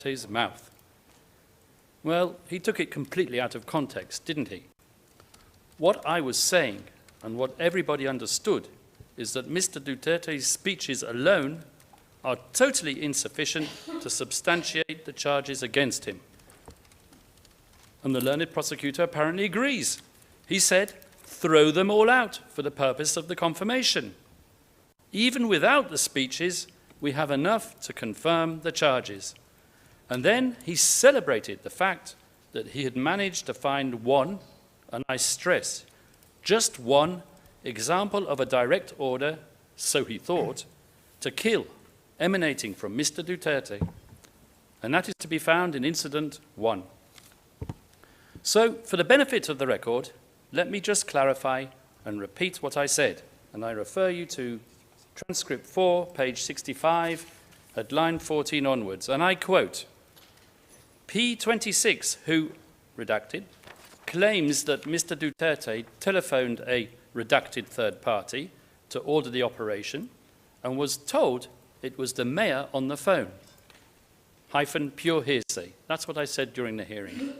Duterte's mouth. Well, he took it completely out of context, didn't he? What I was saying, and what everybody understood, is that Mr. Duterte's speeches alone are totally insufficient to substantiate the charges against him. And the learned prosecutor apparently agrees. He said, throw them all out for the purpose of the confirmation. Even without the speeches, we have enough to confirm the charges. And then he celebrated the fact that he had managed to find one, and I stress, just one example of a direct order, so he thought, to kill emanating from Mr. Duterte, and that is to be found in Incident 1. So, for the benefit of the record, let me just clarify and repeat what I said, and I refer you to transcript 4, page 65, at line 14 onwards, and I quote, P26, who, redacted, claims that Mr. Duterte telephoned a redacted third party to order the operation and was told it was the mayor on the phone. Hyphen pure hearsay. That's what I said during the hearing.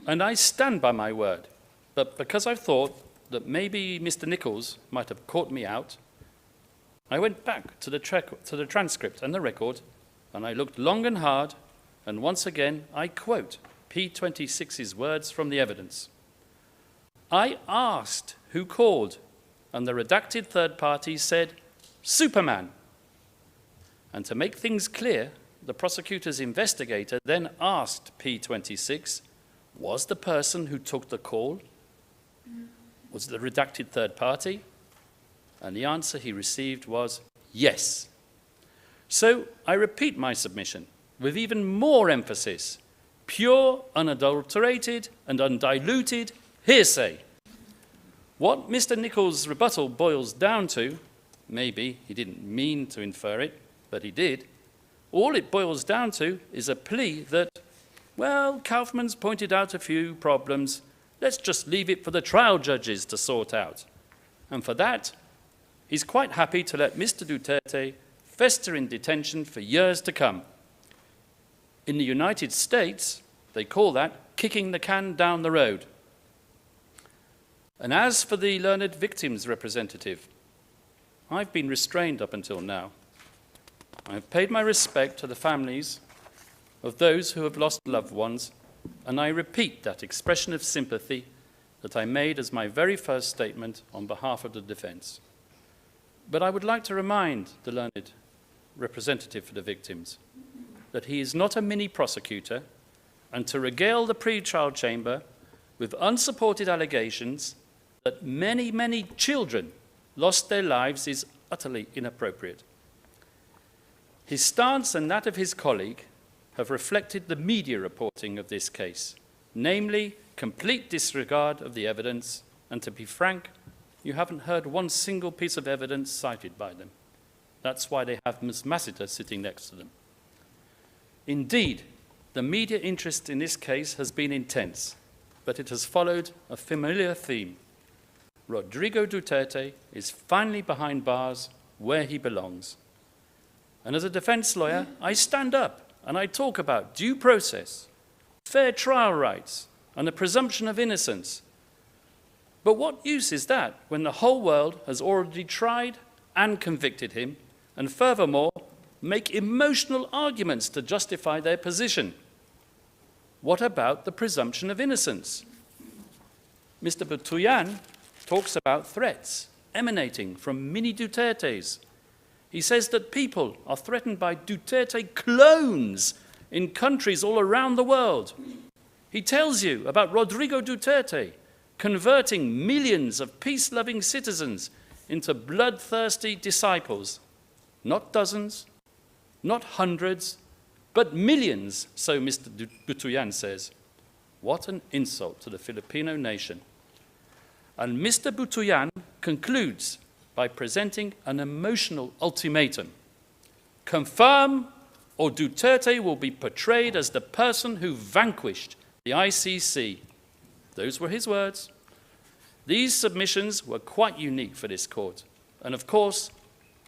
And I stand by my word. But because I thought that maybe Mr. Nichols might have caught me out, I went back to the transcript and the record, and I looked long and hard, and once again I quote P26's words from the evidence. I asked who called, and the redacted third party said, Superman. And to make things clear, the prosecutor's investigator then asked P26, was the person who took the call, was the redacted third party? And the answer he received was yes. So I repeat my submission with even more emphasis, pure, unadulterated, and undiluted hearsay. What Mr. Nichols' rebuttal boils down to, maybe he didn't mean to infer it, but he did, all it boils down to is a plea that, well, Kaufman's pointed out a few problems, let's just leave it for the trial judges to sort out. And for that, he's quite happy to let Mr. Duterte fester in detention for years to come. In the United States, they call that kicking the can down the road. And as for the learned victims representative, I've been restrained up until now. I have paid my respect to the families of those who have lost loved ones, and I repeat that expression of sympathy that I made as my very first statement on behalf of the defense. But I would like to remind the learned representative for the victims that he is not a mini prosecutor, and to regale the pre-trial chamber with unsupported allegations that many, many children lost their lives is utterly inappropriate. His stance and that of his colleague have reflected the media reporting of this case, namely complete disregard of the evidence, and to be frank, you haven't heard one single piece of evidence cited by them. That's why they have Ms. Massiter sitting next to them. Indeed, the media interest in this case has been intense, but it has followed a familiar theme. Rodrigo Duterte is finally behind bars where he belongs. And as a defense lawyer, I stand up and I talk about due process, fair trial rights, and the presumption of innocence. But what use is that when the whole world has already tried and convicted him, and furthermore, make emotional arguments to justify their position? What about the presumption of innocence? Mr. Butuyan talks about threats emanating from mini Dutertes. He says that people are threatened by Duterte clones in countries all around the world. He tells you about Rodrigo Duterte converting millions of peace-loving citizens into bloodthirsty disciples. Not dozens, not hundreds, but millions, so Mr. Butuyan says. What an insult to the Filipino nation. And Mr. Butuyan concludes by presenting an emotional ultimatum. Confirm or Duterte will be portrayed as the person who vanquished the ICC. Those were his words. These submissions were quite unique for this court, and of course,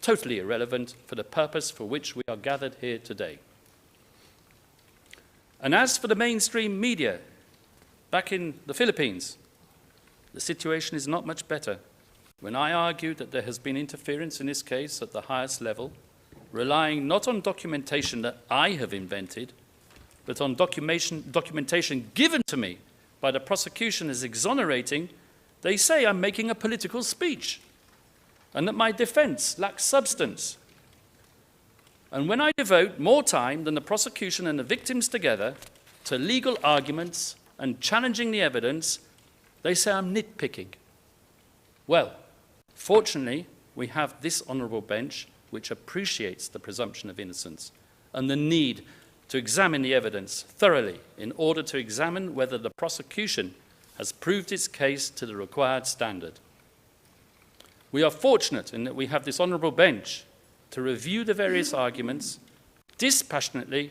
totally irrelevant for the purpose for which we are gathered here today. And as for the mainstream media, back in the Philippines, the situation is not much better. When I argued that there has been interference in this case at the highest level, relying not on documentation that I have invented, but on documentation given to me by the prosecution as exonerating, they say I'm making a political speech and that my defense lacks substance. And when I devote more time than the prosecution and the victims together to legal arguments and challenging the evidence, they say I'm nitpicking. Well, fortunately, we have this honourable bench which appreciates the presumption of innocence and the need to examine the evidence thoroughly in order to examine whether the prosecution has proved its case to the required standard. We are fortunate in that we have this honourable bench to review the various arguments dispassionately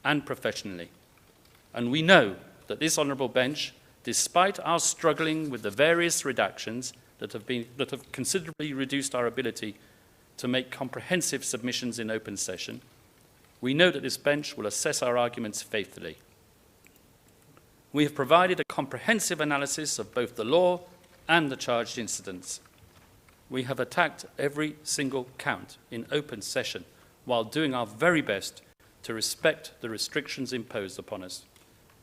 and professionally. And we know that this honourable bench, despite our struggling with the various redactions that have considerably reduced our ability to make comprehensive submissions in open session, we know that this bench will assess our arguments faithfully. We have provided a comprehensive analysis of both the law and the charged incidents. We have attacked every single count in open session while doing our very best to respect the restrictions imposed upon us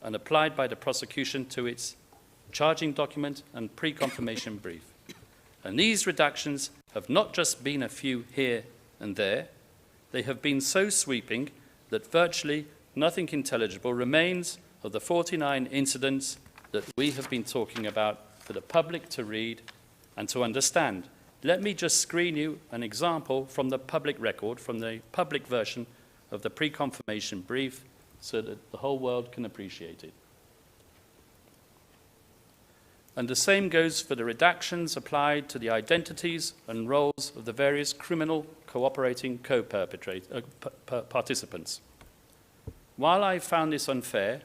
and applied by the prosecution to its charging document and pre-confirmation brief. And these redactions have not just been a few here and there, they have been so sweeping that virtually nothing intelligible remains of the 49 incidents that we have been talking about for the public to read and to understand. Let me just screen you an example from the public record, from the public version of the pre-confirmation brief, so that the whole world can appreciate it. And the same goes for the redactions applied to the identities and roles of the various criminal cooperating participants. While I found this unfair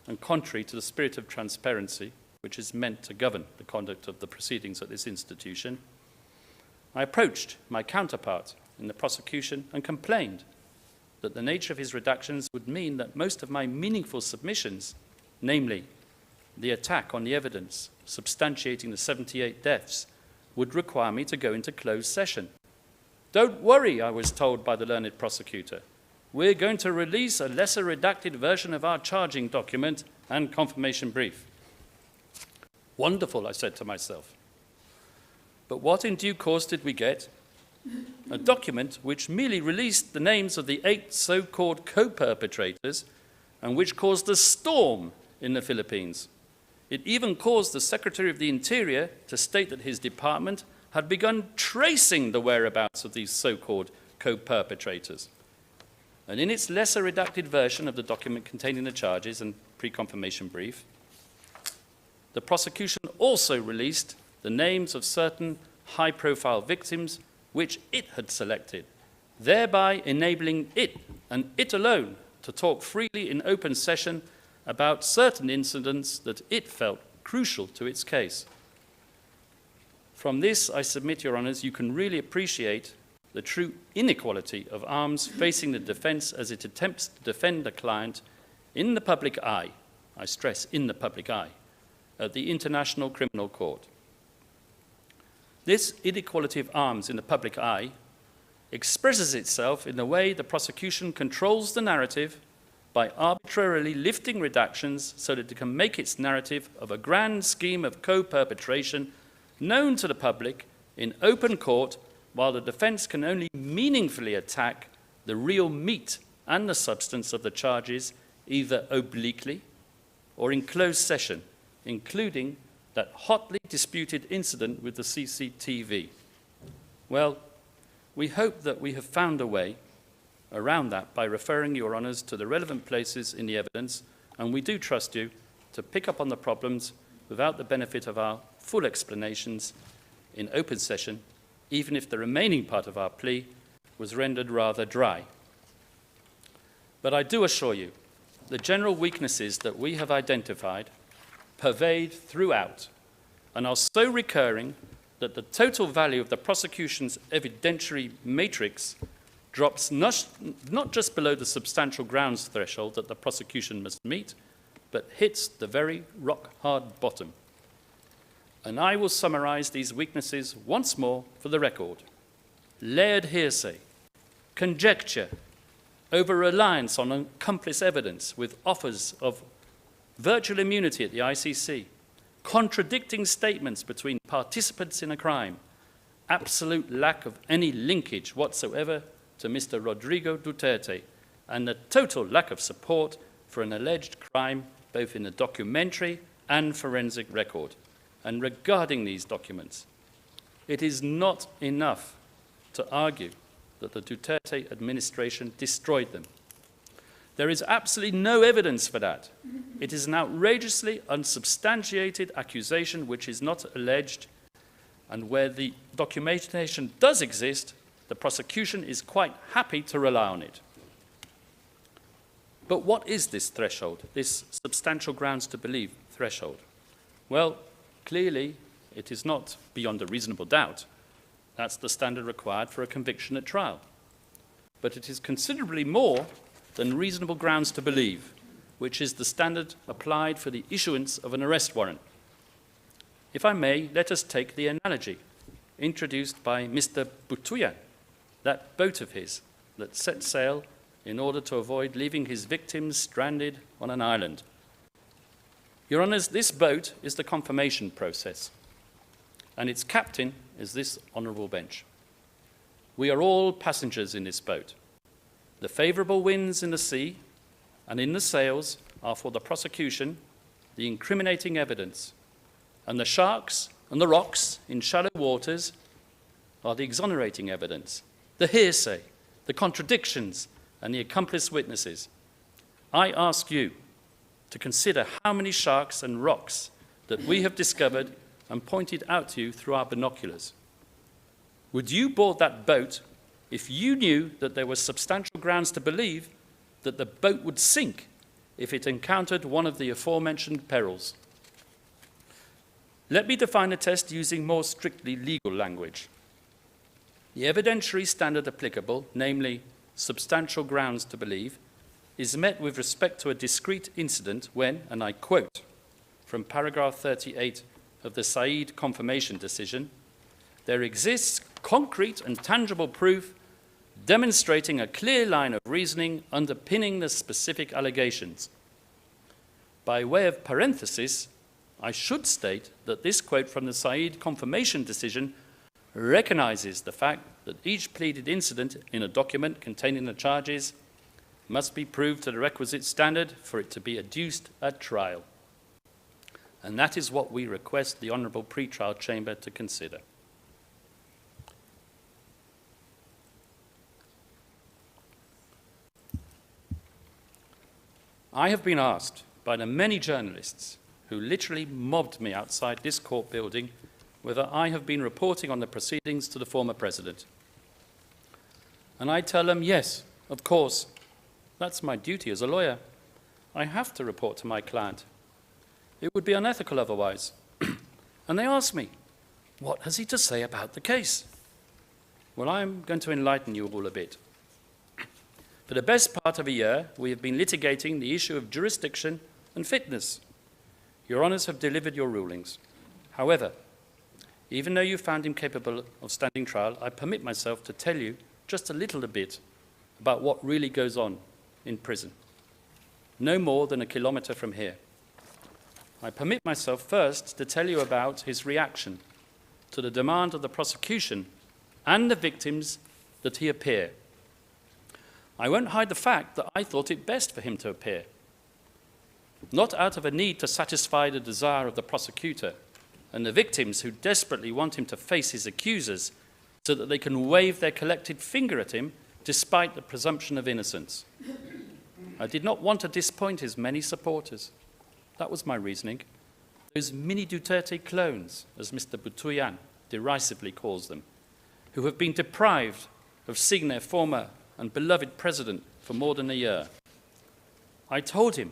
and contrary to the spirit of transparency, which is meant to govern the conduct of the proceedings at this institution, I approached my counterpart in the prosecution and complained that the nature of his redactions would mean that most of my meaningful submissions, namely the attack on the evidence substantiating the 78 deaths, would require me to go into closed session. Don't worry, I was told by the learned prosecutor. We're going to release a lesser redacted version of our charging document and confirmation brief. Wonderful, I said to myself. But what in due course did we get? A document which merely released the names of the 8 so-called co-perpetrators and which caused a storm in the Philippines. It even caused the Secretary of the Interior to state that his department had begun tracing the whereabouts of these so-called co-perpetrators. And in its lesser redacted version of the document containing the charges and pre-confirmation brief, the prosecution also released the names of certain high-profile victims which it had selected, thereby enabling it, and it alone, to talk freely in open session about certain incidents that it felt crucial to its case. From this, I submit, Your Honours, you can really appreciate the true inequality of arms facing the defence as it attempts to defend a client in the public eye, I stress in the public eye, at the International Criminal Court. This inequality of arms in the public eye expresses itself in the way the prosecution controls the narrative by arbitrarily lifting redactions so that it can make its narrative of a grand scheme of co-perpetration known to the public in open court, while the defence can only meaningfully attack the real meat and the substance of the charges either obliquely or in closed session, including that hotly disputed incident with the CCTV. Well, we hope that we have found a way around that by referring Your Honours to the relevant places in the evidence, and we do trust you to pick up on the problems without the benefit of our full explanations in open session, even if the remaining part of our plea was rendered rather dry. But I do assure you, the general weaknesses that we have identified pervade throughout and are so recurring that the total value of the prosecution's evidentiary matrix drops not just below the substantial grounds threshold that the prosecution must meet, but hits the very rock-hard bottom. And I will summarize these weaknesses once more for the record. Layered hearsay, conjecture, over-reliance on accomplice evidence with offers of virtual immunity at the ICC, contradicting statements between participants in a crime, absolute lack of any linkage whatsoever to Mr. Rodrigo Duterte, and a total lack of support for an alleged crime both in the documentary and forensic record. And regarding these documents, it is not enough to argue that the Duterte administration destroyed them. There is absolutely no evidence for that. It is an outrageously unsubstantiated accusation which is not alleged, and where the documentation does exist, the prosecution is quite happy to rely on it. But what is this threshold, this substantial grounds to believe threshold? Well, clearly it is not beyond a reasonable doubt. That's the standard required for a conviction at trial. But it is considerably more than reasonable grounds to believe, which is the standard applied for the issuance of an arrest warrant. If I may, let us take the analogy introduced by Mr. Butuyan, that boat of his that set sail in order to avoid leaving his victims stranded on an island. Your Honours, this boat is the confirmation process, and its captain is this honourable bench. We are all passengers in this boat. The favourable winds in the sea and in the sails are for the prosecution, the incriminating evidence, and the sharks and the rocks in shallow waters are the exonerating evidence, the hearsay, the contradictions, and the accomplice witnesses. I ask you to consider how many sharks and rocks that we have discovered and pointed out to you through our binoculars. Would you board that boat if you knew that there were substantial grounds to believe that the boat would sink if it encountered one of the aforementioned perils? Let me define the test using more strictly legal language. The evidentiary standard applicable, namely substantial grounds to believe, is met with respect to a discrete incident when, and I quote from paragraph 38 of the Said confirmation decision, there exists concrete and tangible proof demonstrating a clear line of reasoning underpinning the specific allegations. By way of parenthesis, I should state that this quote from the Said confirmation decision recognizes the fact that each pleaded incident in a document containing the charges must be proved to the requisite standard for it to be adduced at trial. And that is what we request the Honourable Pretrial Chamber to consider. I have been asked by the many journalists who literally mobbed me outside this court building whether I have been reporting on the proceedings to the former president. And I tell them, yes, of course, that's my duty as a lawyer. I have to report to my client. It would be unethical otherwise. And they ask me, what has he to say about the case? Well, I'm going to enlighten you all a bit. For the best part of a year, we have been litigating the issue of jurisdiction and fitness. Your Honours have delivered your rulings. However, even though you found him capable of standing trial, I permit myself to tell you just a little bit about what really goes on in prison. No more than a kilometre from here. I permit myself first to tell you about his reaction to the demand of the prosecution and the victims that he appear. I won't hide the fact that I thought it best for him to appear, not out of a need to satisfy the desire of the prosecutor and the victims who desperately want him to face his accusers so that they can wave their collected finger at him despite the presumption of innocence. I did not want to disappoint his many supporters. That was my reasoning. Those mini Duterte clones, as Mr. Butuyan derisively calls them, who have been deprived of seeing their former and beloved president for more than a year. I told him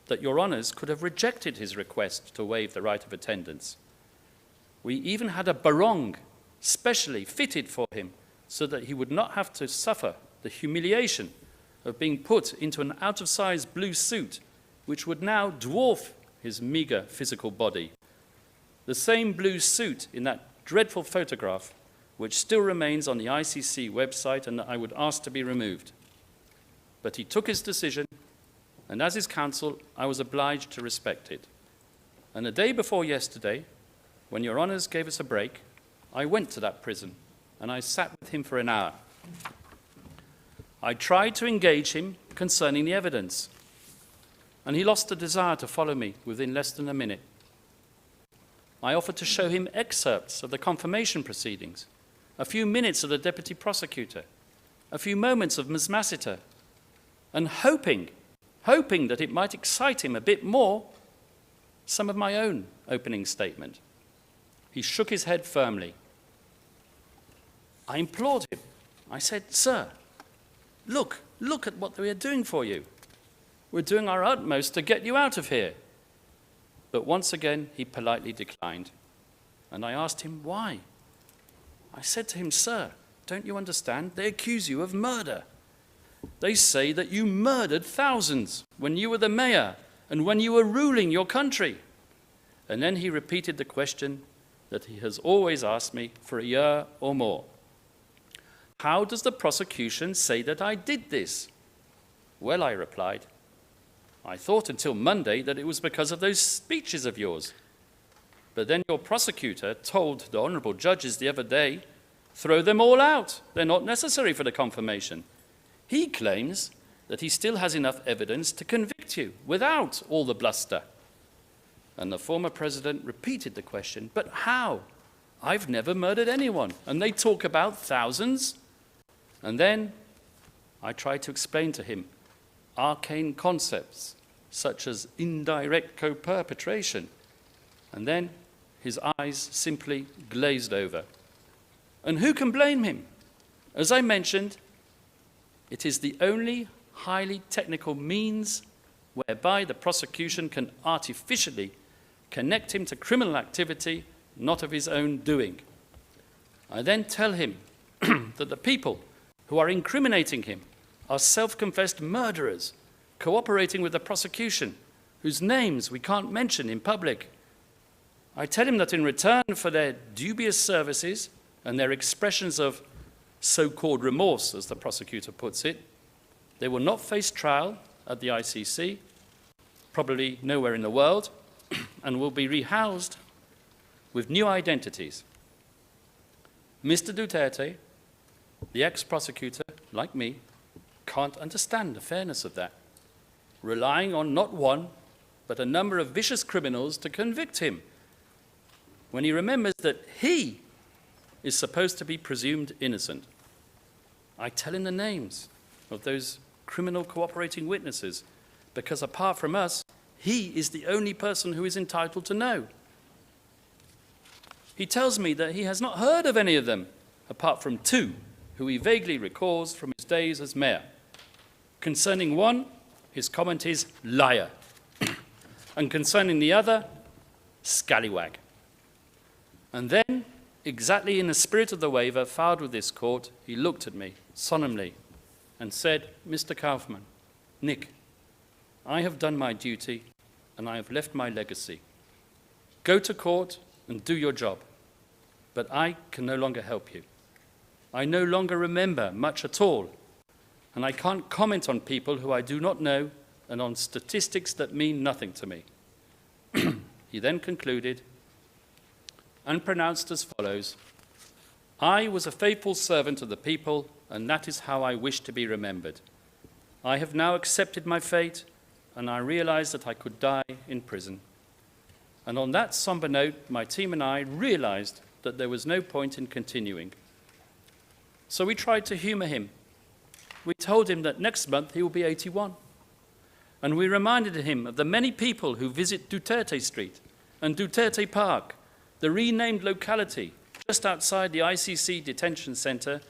that Your Honours could have rejected his request to waive the right of attendance. We even had a barong specially fitted for him so that he would not have to suffer the humiliation of being put into an out-of-size blue suit which would now dwarf his meager physical body. The same blue suit in that dreadful photograph which still remains on the ICC website and that I would ask to be removed. But he took his decision, and as his counsel, I was obliged to respect it. And the day before yesterday, when Your Honours gave us a break, I went to that prison and I sat with him for an hour. I tried to engage him concerning the evidence, and he lost the desire to follow me within less than a minute. I offered to show him excerpts of the confirmation proceedings, a few minutes of the deputy prosecutor, a few moments of Ms. Massiter, and hoping that it might excite him a bit more, some of my own opening statement. He shook his head firmly. I implored him. I said, "Sir, look at what we are doing for you. We're doing our utmost to get you out of here." But once again, he politely declined. And I asked him why. I said to him, "Sir, don't you understand? They accuse you of murder. They say that you murdered thousands when you were the mayor and when you were ruling your country." And then he repeated the question that he has always asked me for a year or more. "How does the prosecution say that I did this?" "Well," I replied, "I thought until Monday that it was because of those speeches of yours. But then your prosecutor told the honourable judges the other day, throw them all out. They're not necessary for the confirmation. He claims that he still has enough evidence to convict you without all the bluster." And the former president repeated the question, "But how? I've never murdered anyone, and they talk about thousands." And then I tried to explain to him arcane concepts such as indirect co-perpetration, and then his eyes simply glazed over. And who can blame him? As I mentioned, it is the only highly technical means whereby the prosecution can artificially connect him to criminal activity not of his own doing. I then tell him that the people who are incriminating him are self-confessed murderers cooperating with the prosecution, whose names we can't mention in public. I tell him that in return for their dubious services and their expressions of so-called remorse, as the prosecutor puts it, they will not face trial at the ICC, probably nowhere in the world, and will be rehoused with new identities. Mr. Duterte, the ex-prosecutor, like me, can't understand the fairness of that, relying on not one, but a number of vicious criminals to convict him, when he remembers that he is supposed to be presumed innocent. I tell him the names of those criminal cooperating witnesses, because apart from us, he is the only person who is entitled to know. He tells me that he has not heard of any of them, apart from two, who he vaguely recalls from his days as mayor. Concerning one, his comment is liar, and concerning the other, scallywag. And then, exactly in the spirit of the waiver filed with this court, he looked at me solemnly and said, "Mr. Kaufman, Nick, I have done my duty and I have left my legacy. Go to court and do your job, but I can no longer help you. I no longer remember much at all, and I can't comment on people who I do not know and on statistics that mean nothing to me." He then concluded and pronounced as follows: "I was a faithful servant of the people, and that is how I wish to be remembered. I have now accepted my fate, and I realize that I could die in prison." And on that somber note, my team and I realized that there was no point in continuing. So we tried to humor him. We told him that next month he will be 81. And we reminded him of the many people who visit Duterte Street and Duterte Park, the renamed locality just outside the ICC detention center,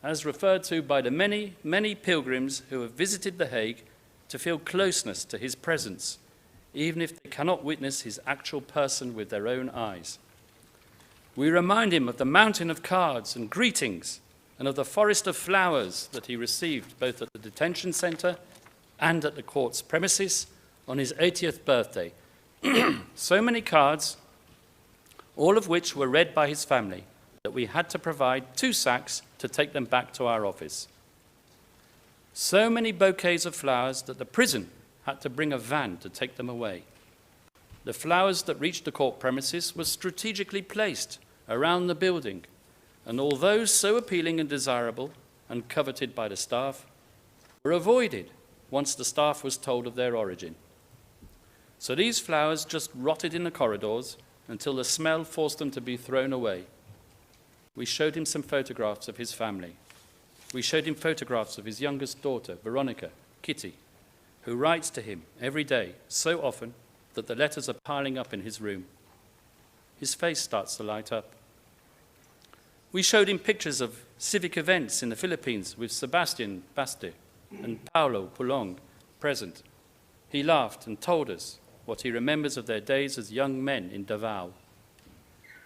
as referred to by the many, many pilgrims who have visited The Hague to feel closeness to his presence, even if they cannot witness his actual person with their own eyes. We remind him of the mountain of cards and greetings and of the forest of flowers that he received both at the detention centre and at the court's premises on his 80th birthday. So many cards, all of which were read by his family, that we had to provide 2 sacks to take them back to our office. So many bouquets of flowers that the prison had to bring a van to take them away. The flowers that reached the court premises were strategically placed around the building, and although so appealing and desirable and coveted by the staff, were avoided once the staff was told of their origin. So these flowers just rotted in the corridors until the smell forced them to be thrown away. We showed him some photographs of his family. We showed him photographs of his youngest daughter, Veronica, Kitty, who writes to him every day, so often that the letters are piling up in his room. His face starts to light up. We showed him pictures of civic events in the Philippines with Sebastian Baste and Paulo Pulong present. He laughed and told us what he remembers of their days as young men in Davao.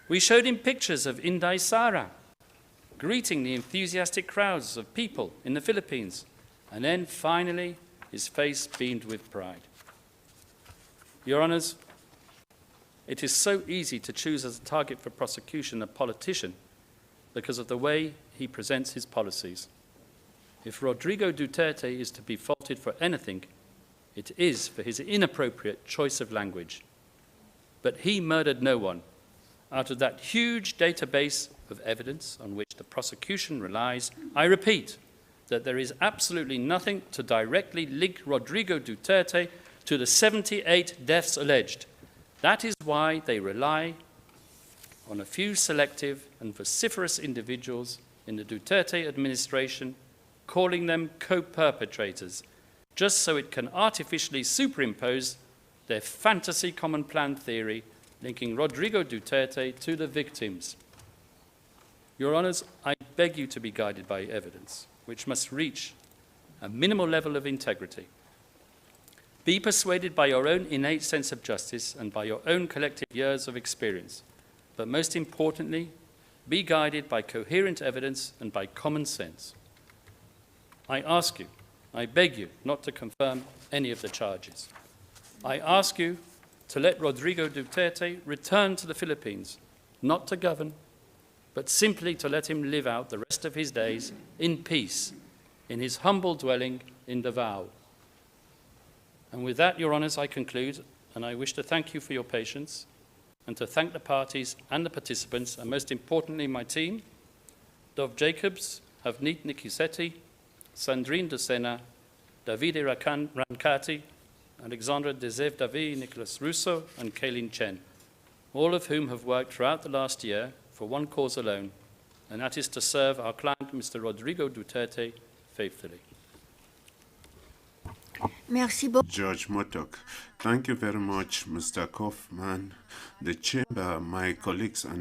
We showed him pictures of Inday Sara greeting the enthusiastic crowds of people in the Philippines, and then finally his face beamed with pride. Your Honours, it is so easy to choose as a target for prosecution a politician because of the way he presents his policies. If Rodrigo Duterte is to be faulted for anything, it is for his inappropriate choice of language. But he murdered no one. Out of that huge database of evidence on which the prosecution relies, I repeat that there is absolutely nothing to directly link Rodrigo Duterte to the 78 deaths alleged. That is why they rely on a few selective and vociferous individuals in the Duterte administration, calling them co-perpetrators, just so it can artificially superimpose their fantasy common plan theory linking Rodrigo Duterte to the victims. Your Honours, I beg you to be guided by evidence, which must reach a minimal level of integrity. Be persuaded by your own innate sense of justice and by your own collective years of experience. But most importantly, be guided by coherent evidence and by common sense. I ask you, I beg you not to confirm any of the charges. I ask you to let Rodrigo Duterte return to the Philippines, not to govern, but simply to let him live out the rest of his days in peace in his humble dwelling in Davao. And with that, Your Honours, I conclude, and I wish to thank you for your patience and to thank the parties and the participants, and most importantly, my team, Dov Jacobs, Havnit Nikisetti, Sandrine Dosena, Davide Rancati, Alexandra Dezev Davi, Nicholas Russo, and Kaylin Chen, all of whom have worked throughout the last year for one cause alone, and that is to serve our client, Mr. Rodrigo Duterte, faithfully. Merci beaucoup. George Motok. Thank you very much, Mr. Kaufman, the chamber, my colleagues, and